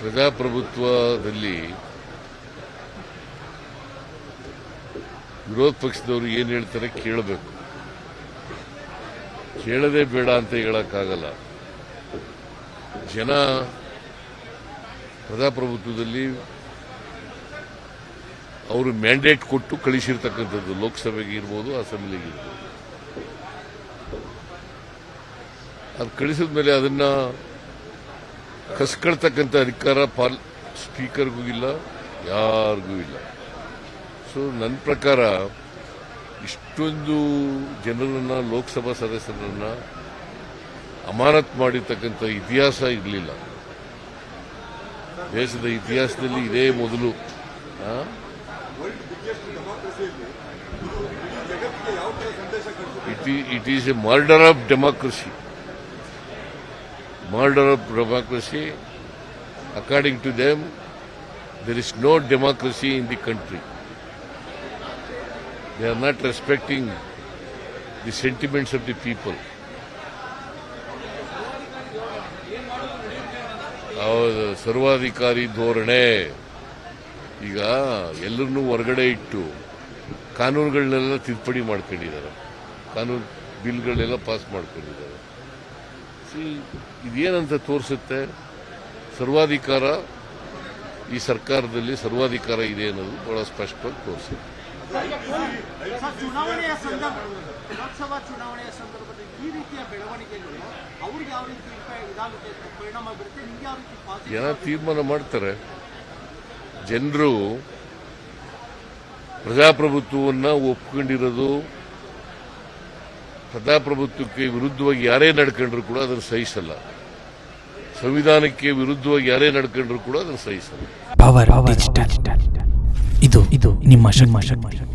ಪ್ರಜಾಪ್ರಭುತ್ವದಲ್ಲಿ ವಿರೋಧ ಪಕ್ಷದವರು ಏನು ಹೇಳ್ತಾರೆ ಕೇಳಬೇಕು. ಕೇಳದೆ ಬೇಡ ಅಂತ ಹೇಳಕ್ಕಾಗಲ್ಲ. ಜನ ಪ್ರಜಾಪ್ರಭುತ್ವದಲ್ಲಿ ಅವರು ಮ್ಯಾಂಡೇಟ್ ಕೊಟ್ಟು ಕಳಿಸಿರ್ತಕ್ಕಂಥದ್ದು, ಲೋಕಸಭೆಗೆ ಇರ್ಬೋದು, ಅಸೆಂಬ್ಲಿಗೆ ಇರ್ಬೋದು. ಅದು ಕಳಿಸಿದ ಮೇಲೆ ಅದನ್ನ ಕಸ್ಕೊಳ್ತಕ್ಕಂಥ ಅಧಿಕಾರ ಸ್ಪೀಕರ್ಗೂ ಇಲ್ಲ, ಯಾರಿಗೂ ಇಲ್ಲ. ಸೊ ನನ್ನ ಪ್ರಕಾರ ಇಷ್ಟೊಂದು ಜನರನ್ನ, ಲೋಕಸಭಾ ಸದಸ್ಯರನ್ನ ಅಮಾನತ್ ಮಾಡಿರ್ತಕ್ಕಂಥ ಇತಿಹಾಸ ಇರಲಿಲ್ಲ. ದೇಶದ ಇತಿಹಾಸದಲ್ಲಿ ಇದೇ ಮೊದಲು. It is a murder of democracy. Murder of democracy. According to them, there is no democracy in the country. They are not respecting the sentiments of the people. ಸರ್ವಾಧಿಕಾರಿ ಧೋರಣೆ. ಈಗ ಎಲ್ಲರನ್ನೂ ಹೊರಗಡೆ ಇಟ್ಟು ಕಾನೂನುಗಳನ್ನೆಲ್ಲ ತಿದ್ದುಪಡಿ ಮಾಡ್ಕೊಂಡಿದ್ದಾರೆ, ಕಾನೂನು ಬಿಲ್ಗಳನ್ನೆಲ್ಲ ಪಾಸ್ ಮಾಡ್ಕೊಂಡಿದ್ದಾರೆ. ಇದೇನಂತ ತೋರಿಸುತ್ತೆ? ಸರ್ವಾಧಿಕಾರ, ಈ ಸರ್ಕಾರದಲ್ಲಿ ಸರ್ವಾಧಿಕಾರ ಇದೆ ಅನ್ನೋದು ಬಹಳ ಸ್ಪಷ್ಟವಾಗಿ ತೋರಿಸುತ್ತೆ. ಲೋಕಸಭಾ ಚುನಾವಣೆಯ ಸಂದರ್ಭದಲ್ಲಿ ಈ ರೀತಿಯ ಬೆಳವಣಿಗೆಗಳು ಅವ್ರಿಗೆ ಯಾವ ರೀತಿ ಪರಿಣಾಮ ಬೀರುತ್ತೆ? ನಿಮ್ಗೆ ಯಾವ ರೀತಿ ಜನ ತೀರ್ಮಾನ ಮಾಡ್ತಾರೆ. ಜನರು ಪ್ರಜಾಪ್ರಭುತ್ವವನ್ನು ಒಪ್ಕೊಂಡಿರೋದು, ಪ್ರಜಾಪ್ರಭುತ್ವಕ್ಕೆ ವಿರುದ್ಧವಾಗಿ ಯಾರೇ ನಡ್ಕೊಂಡ್ರು ಕೂಡ ಅದನ್ನು ಸಹಿಸಲ್ಲ. ಸಂವಿಧಾನಕ್ಕೆ ವಿರುದ್ಧವಾಗಿ ಯಾರೇ ನಡ್ಕೊಂಡ್ರು ಕೂಡ ಅದನ್ನು ಸಹಿಸಲ್ಲ. ಪವರ್ ಡಿಜಿಟಲ್, ಇದು ನಿಮ್ಮ ಶಕ್ತಿ.